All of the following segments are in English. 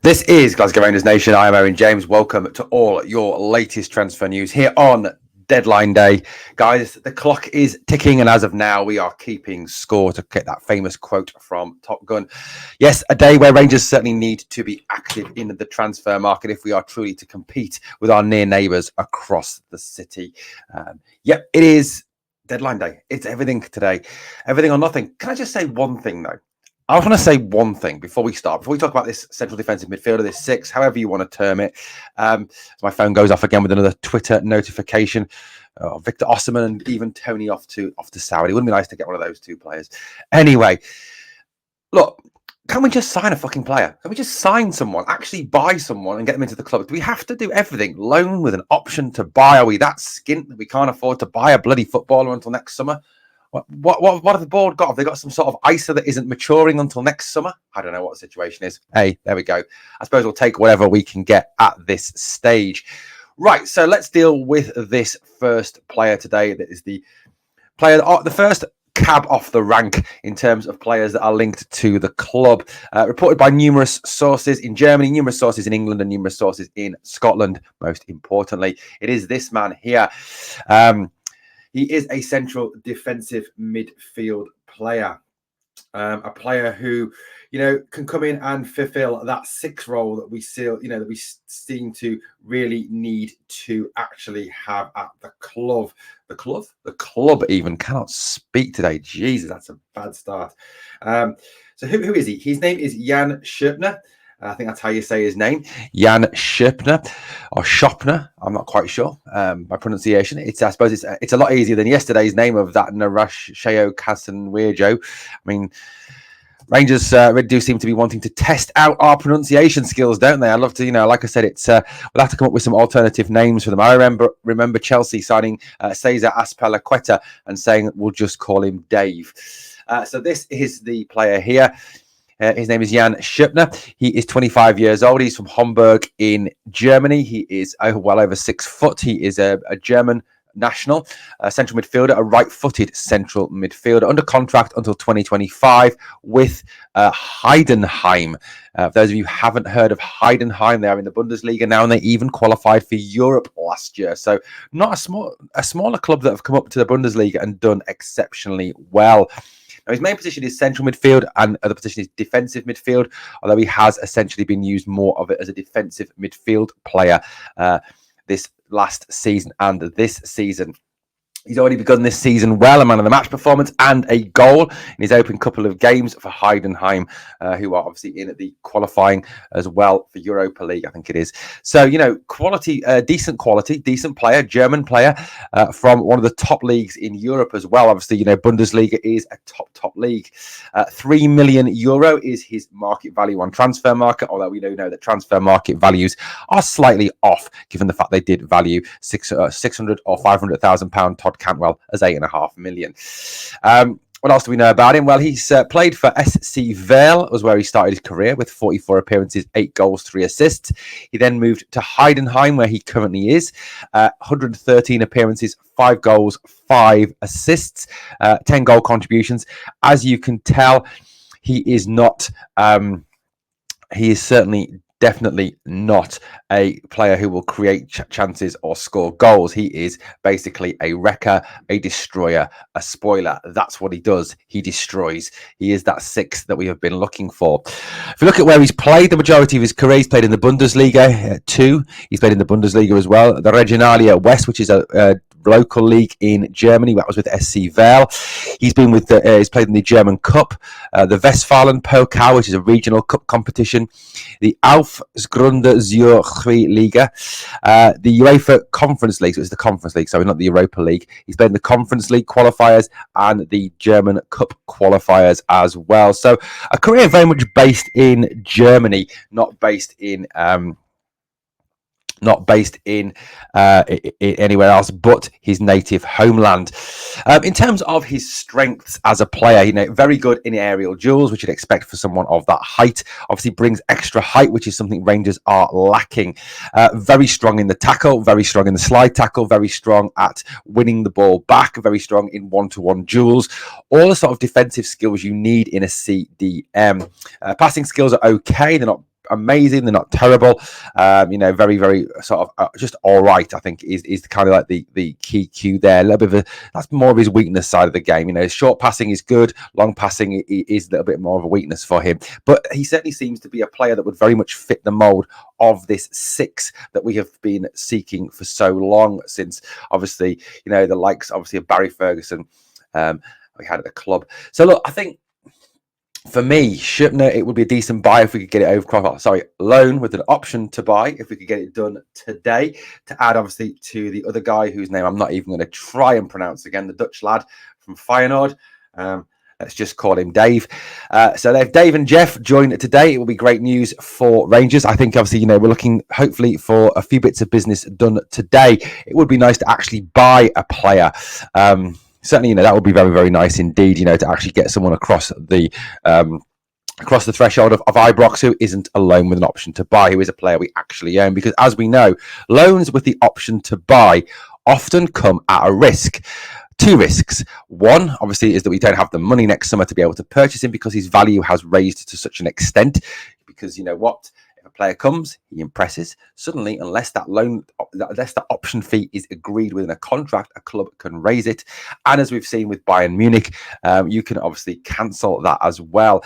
This is Glasgow Rangers Nation. I am Owen James. Welcome to all your latest transfer news here on deadline day. Guys, the clock is ticking, and as of now, we are keeping score, to get that famous quote from Top Gun. Yes, a day where Rangers certainly need to be active in the transfer market if we are truly to compete with our near neighbours across the city. It is deadline day. It's everything today. Everything or nothing. Can I just say one thing, though? I want to say one thing before we start. Before we talk about this central defensive midfielder, this six, however you want to term it. My phone goes off again with another Twitter notification. Victor Osimhen and even Tony off to Saudi. It wouldn't be nice to get one of those two players. Anyway, look, can we just sign a fucking player? Can we just sign someone, actually buy someone and get them into the club? Do we have to do everything? Loan with an option to buy? Are we that skint that we can't afford to buy a bloody footballer until next summer? What have the board got? Have they got some sort of ISA that isn't maturing until next summer? I don't know what the situation is. Hey, there we go. I suppose we'll take whatever we can get at this stage. Right, so let's deal with this first player today. That is the player, the first cab off the rank in terms of players that are linked to the club. Reported by numerous sources in Germany, numerous sources in England, and numerous sources in Scotland, most importantly. It is this man here. He is a central defensive midfield player, a player who, can come in and fulfill that six role that we seem to really need to actually have at the club. The club even cannot speak today. Jesus, that's a bad start. So who is he? His name is Jan Schöpner. I think that's how you say his name, Jan Schöpner or Schöpner. I'm not quite sure my pronunciation. I suppose it's a lot easier than yesterday's name of that Narash Sheo Kasanwejo. I mean, Rangers really do seem to be wanting to test out our pronunciation skills, don't they? I love to, like I said, we'll have to come up with some alternative names for them. I remember Chelsea signing Cesar Azpilicueta and saying we'll just call him Dave. So this is the player here. His name is Jan Schöpner. He is 25 years old. He's from Hamburg in Germany. He is well over 6 foot. He is a German national, central midfielder, a right-footed central midfielder, under contract until 2025 with Heidenheim. For those of you who haven't heard of Heidenheim, they are in the Bundesliga now, and they even qualified for Europe last year. So not a smaller club that have come up to the Bundesliga and done exceptionally well. Now, his main position is central midfield, and the other position is defensive midfield, although he has essentially been used more of it as a defensive midfield player this last season and this season. He's already begun this season well, a man of the match performance and a goal in his open couple of games for Heidenheim, who are obviously in at the qualifying as well for Europa League, I think it is. So, quality, decent player, German player from one of the top leagues in Europe as well. Obviously, Bundesliga is a top league. 3 million euro is his market value on transfer market, although we do know that transfer market values are slightly off, given the fact they did value 600 or 500,000 pound Todd Cantwell as 8.5 million. What else do we know about him? Well, he's played for SC Verl, was where he started his career with 44 appearances, 8 goals, 3 assists. He then moved to Heidenheim, where he currently is. 113 appearances, 5 goals, 5 assists, 10 goal contributions. As you can tell, he is not. He is certainly definitely not a player who will create chances or score goals. He is basically a wrecker, a destroyer, a spoiler. That's what he does. He destroys. He is that six that we have been looking for. If you look at where he's played, the majority of his career, he's played in the Bundesliga 2. He's played in the Bundesliga as well. The Regionalliga West, which is a local league in Germany. That was with SC Verl. He's been with he's played in the German Cup, the Westfalen Pokal, which is a regional cup competition, the Aufstiegsrunde Zürich Liga, the UEFA Conference League. So it's the Conference League, sorry, not the Europa League. He's played in the Conference League qualifiers and the German Cup qualifiers as well. So a career very much based in Germany, not based in anywhere else but his native homeland. In terms of his strengths as a player, very good in aerial duels, which you'd expect for someone of that height. Obviously brings extra height, which is something Rangers are lacking. Very strong in the tackle, very strong in the slide tackle, very strong at winning the ball back, very strong in one-to-one duels. All the sort of defensive skills you need in a CDM. Passing skills are okay. They're not amazing. They're not terrible. Very, very sort of just all right, I think, is kind of like the key cue there. A little bit of that's more of his weakness side of the game. Short passing is good. Long passing is a little bit more of a weakness for him. But he certainly seems to be a player that would very much fit the mold of this 6 that we have been seeking for so long, since obviously, the likes obviously of Barry Ferguson we had at the club. So look, I think for me, Shipner, it would be a decent buy if we could get it over. Loan with an option to buy if we could get it done today. To add, obviously, to the other guy whose name I'm not even going to try and pronounce again, the Dutch lad from Feyenoord. Let's just call him Dave. So if Dave and Jeff join today, it will be great news for Rangers. I think, obviously, we're looking hopefully for a few bits of business done today. It would be nice to actually buy a player. Certainly, that would be very, very nice indeed, to actually get someone across the threshold of Ibrox, who isn't a loan with an option to buy, who is a player we actually own. Because as we know, loans with the option to buy often come at a risk. 2 risks. One, obviously, is that we don't have the money next summer to be able to purchase him because his value has raised to such an extent. Because if a player comes, he impresses. Suddenly, unless that option fee is agreed within a contract, a club can raise it. And as we've seen with Bayern Munich, you can obviously cancel that as well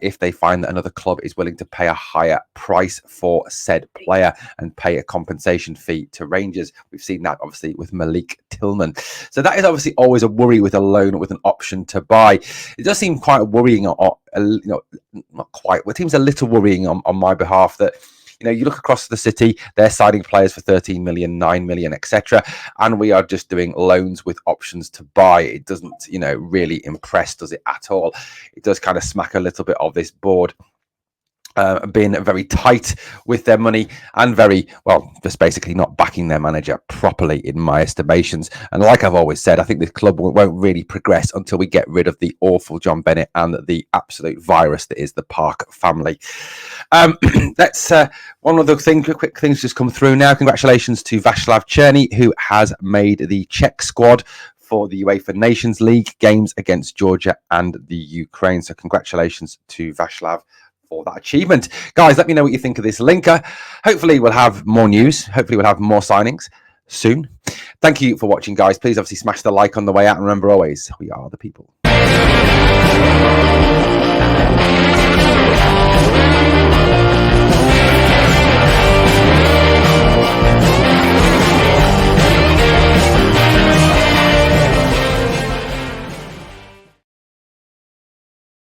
if they find that another club is willing to pay a higher price for said player and pay a compensation fee to Rangers. We've seen that obviously with Malik Tillman. So that is obviously always a worry with a loan with an option to buy. It does seem quite worrying, not quite. It seems a little worrying on my behalf that you look across the city, they're signing players for 13 million, 9 million, etc. And we are just doing loans with options to buy. It doesn't, really impress, does it, at all? It does kind of smack a little bit of this board being very tight with their money and just basically not backing their manager properly, in my estimations. And like I've always said, I think this club won't really progress until we get rid of the awful John Bennett and the absolute virus that is the Park family. That's one of the quick things just come through now. Congratulations to Václav Černý, who has made the Czech squad for the UEFA Nations League games against Georgia and the Ukraine. So congratulations to Václav for that achievement. Guys, let me know what you think of this linker. Hopefully we'll have more news. Hopefully we'll have more signings soon. Thank you for watching, guys. Please obviously smash the like on the way out. And remember always, we are the people.